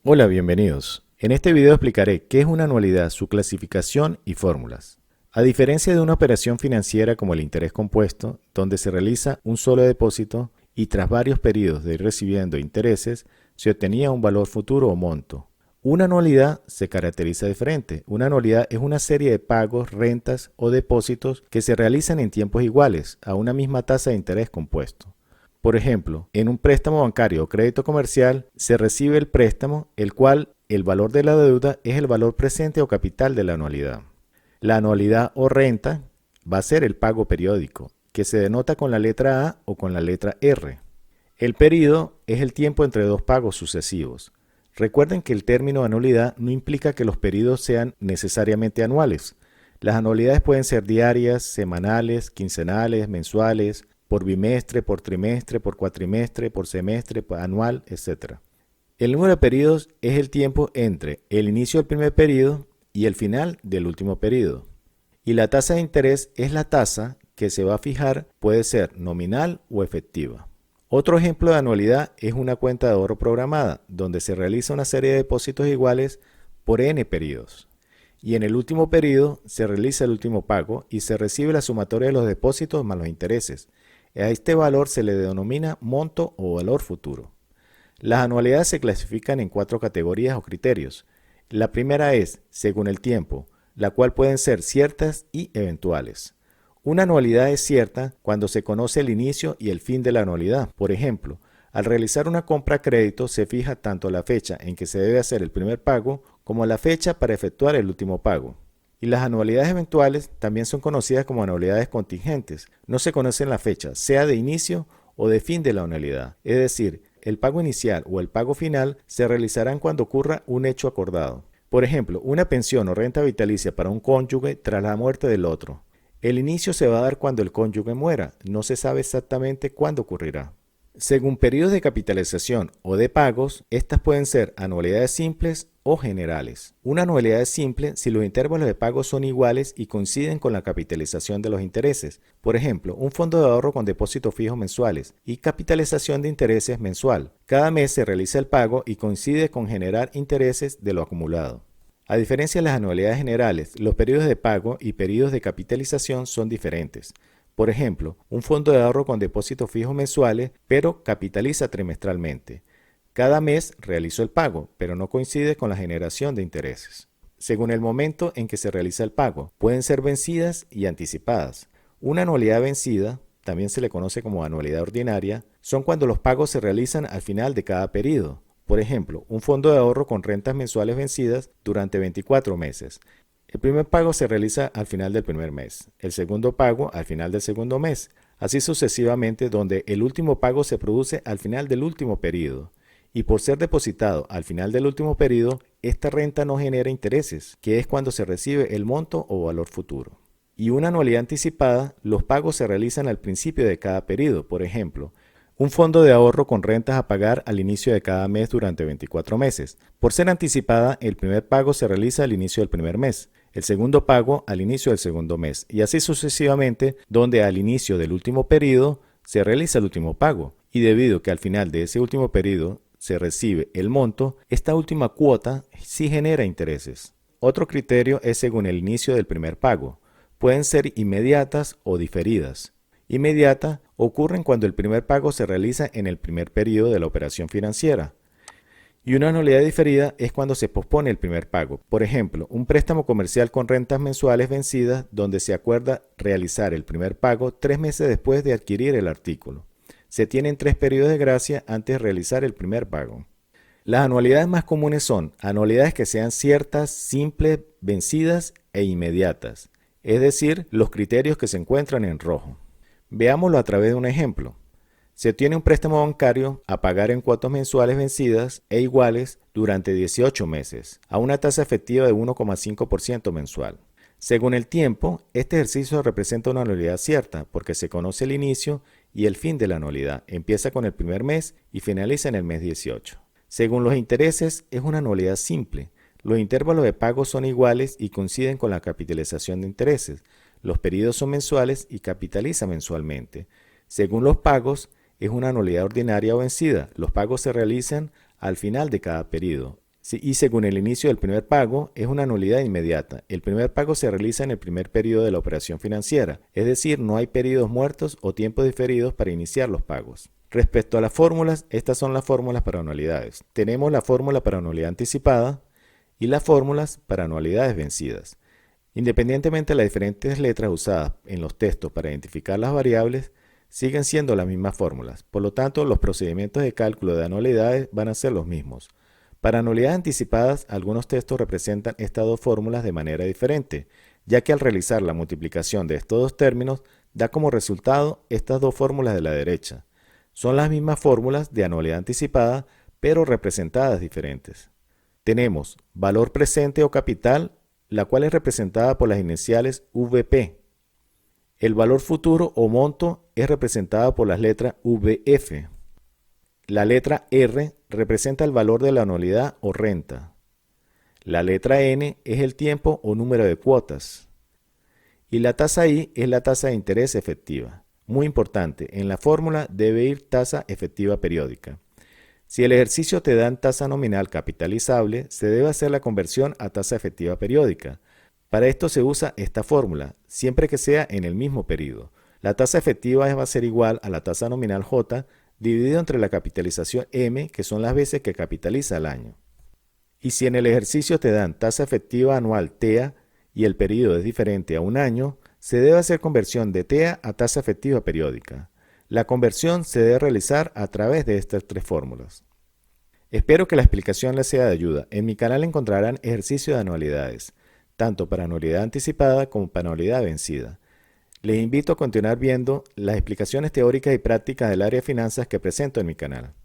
Hola, bienvenidos. En este video explicaré qué es una anualidad, su clasificación y fórmulas. A diferencia de una operación financiera como el interés compuesto, donde se realiza un solo depósito y tras varios periodos de ir recibiendo intereses, se obtenía un valor futuro o monto. Una anualidad se caracteriza diferente. Una anualidad es una serie de pagos, rentas o depósitos que se realizan en tiempos iguales a una misma tasa de interés compuesto. Por ejemplo, en un préstamo bancario o crédito comercial se recibe el préstamo, el cual el valor de la deuda es el valor presente o capital de la anualidad. La anualidad o renta va a ser el pago periódico, que se denota con la letra A o con la letra R. El período es el tiempo entre dos pagos sucesivos. Recuerden que el término anualidad no implica que los periodos sean necesariamente anuales. Las anualidades pueden ser diarias, semanales, quincenales, mensuales, por bimestre, por trimestre, por cuatrimestre, por semestre, por anual, etc. El número de periodos es el tiempo entre el inicio del primer periodo y el final del último periodo. Y la tasa de interés es la tasa que se va a fijar, puede ser nominal o efectiva. Otro ejemplo de anualidad es una cuenta de ahorro programada, donde se realiza una serie de depósitos iguales por n periodos. Y en el último periodo se realiza el último pago y se recibe la sumatoria de los depósitos más los intereses. A este valor se le denomina monto o valor futuro. Las anualidades se clasifican en 4 categorías o criterios. La primera es según el tiempo, la cual pueden ser ciertas y eventuales. Una anualidad es cierta cuando se conoce el inicio y el fin de la anualidad. Por ejemplo, al realizar una compra a crédito se fija tanto la fecha en que se debe hacer el primer pago como la fecha para efectuar el último pago. Y las anualidades eventuales también son conocidas como anualidades contingentes. No se conocen la fecha, sea de inicio o de fin de la anualidad. Es decir, el pago inicial o el pago final se realizarán cuando ocurra un hecho acordado. Por ejemplo, una pensión o renta vitalicia para un cónyuge tras la muerte del otro. El inicio se va a dar cuando el cónyuge muera. No se sabe exactamente cuándo ocurrirá. Según periodos de capitalización o de pagos, estas pueden ser anualidades simples o generales. Una anualidad es simple si los intervalos de pago son iguales y coinciden con la capitalización de los intereses. Por ejemplo, un fondo de ahorro con depósitos fijos mensuales y capitalización de intereses mensual. Cada mes se realiza el pago y coincide con generar intereses de lo acumulado. A diferencia de las anualidades generales, los periodos de pago y periodos de capitalización son diferentes. Por ejemplo, un fondo de ahorro con depósitos fijos mensuales, pero capitaliza trimestralmente. Cada mes realizo el pago, pero no coincide con la generación de intereses. Según el momento en que se realiza el pago, pueden ser vencidas y anticipadas. Una anualidad vencida, también se le conoce como anualidad ordinaria, son cuando los pagos se realizan al final de cada periodo. Por ejemplo, un fondo de ahorro con rentas mensuales vencidas durante 24 meses. El primer pago se realiza al final del primer mes, el segundo pago al final del segundo mes, así sucesivamente donde el último pago se produce al final del último periodo. Y por ser depositado al final del último periodo, esta renta no genera intereses, que es cuando se recibe el monto o valor futuro. Y una anualidad anticipada, los pagos se realizan al principio de cada periodo, por ejemplo, un fondo de ahorro con rentas a pagar al inicio de cada mes durante 24 meses. Por ser anticipada, el primer pago se realiza al inicio del primer mes, el segundo pago al inicio del segundo mes, y así sucesivamente, donde al inicio del último periodo se realiza el último pago, y debido a que al final de ese último periodo se recibe el monto, esta última cuota sí genera intereses. Otro criterio es según el inicio del primer pago. Pueden ser inmediatas o diferidas. Inmediata ocurren cuando el primer pago se realiza en el primer periodo de la operación financiera. Y una anualidad diferida es cuando se pospone el primer pago. Por ejemplo, un préstamo comercial con rentas mensuales vencidas donde se acuerda realizar el primer pago 3 meses después de adquirir el artículo. Se tienen 3 periodos de gracia antes de realizar el primer pago. Las anualidades más comunes son anualidades que sean ciertas, simples, vencidas e inmediatas, es decir, los criterios que se encuentran en rojo. Veámoslo a través de un ejemplo. Se obtiene un préstamo bancario a pagar en cuotas mensuales vencidas e iguales durante 18 meses, a una tasa efectiva de 1,5% mensual. Según el tiempo, este ejercicio representa una anualidad cierta porque se conoce el inicio y el fin de la anualidad. Empieza con el primer mes y finaliza en el mes 18. Según los intereses, es una anualidad simple. Los intervalos de pago son iguales y coinciden con la capitalización de intereses. Los periodos son mensuales y capitaliza mensualmente. Según los pagos, es una anualidad ordinaria o vencida. Los pagos se realizan al final de cada periodo. Y según el inicio del primer pago, es una nulidad inmediata. El primer pago se realiza en el primer periodo de la operación financiera, es decir, no hay periodos muertos o tiempos diferidos para iniciar los pagos. Respecto a las fórmulas, estas son las fórmulas para anualidades. Tenemos la fórmula para anualidad anticipada y las fórmulas para anualidades vencidas. Independientemente de las diferentes letras usadas en los textos para identificar las variables, siguen siendo las mismas fórmulas. Por lo tanto, los procedimientos de cálculo de anualidades van a ser los mismos. Para anualidades anticipadas, algunos textos representan estas dos fórmulas de manera diferente, ya que al realizar la multiplicación de estos dos términos, da como resultado estas dos fórmulas de la derecha. Son las mismas fórmulas de anualidad anticipada, pero representadas diferentes. Tenemos valor presente o capital, la cual es representada por las iniciales VP. El valor futuro o monto es representado por las letras VF. La letra R representa el valor de la anualidad o renta. La letra N es el tiempo o número de cuotas. Y la tasa I es la tasa de interés efectiva. Muy importante, en la fórmula debe ir tasa efectiva periódica. Si el ejercicio te da en tasa nominal capitalizable, se debe hacer la conversión a tasa efectiva periódica. Para esto se usa esta fórmula, siempre que sea en el mismo periodo. La tasa efectiva va a ser igual a la tasa nominal J dividido entre la capitalización M, que son las veces que capitaliza el año. Y si en el ejercicio te dan tasa efectiva anual TEA y el periodo es diferente a un año, se debe hacer conversión de TEA a tasa efectiva periódica. La conversión se debe realizar a través de estas tres fórmulas. Espero que la explicación les sea de ayuda. En mi canal encontrarán ejercicios de anualidades, tanto para anualidad anticipada como para anualidad vencida. Les invito a continuar viendo las explicaciones teóricas y prácticas del área de finanzas que presento en mi canal.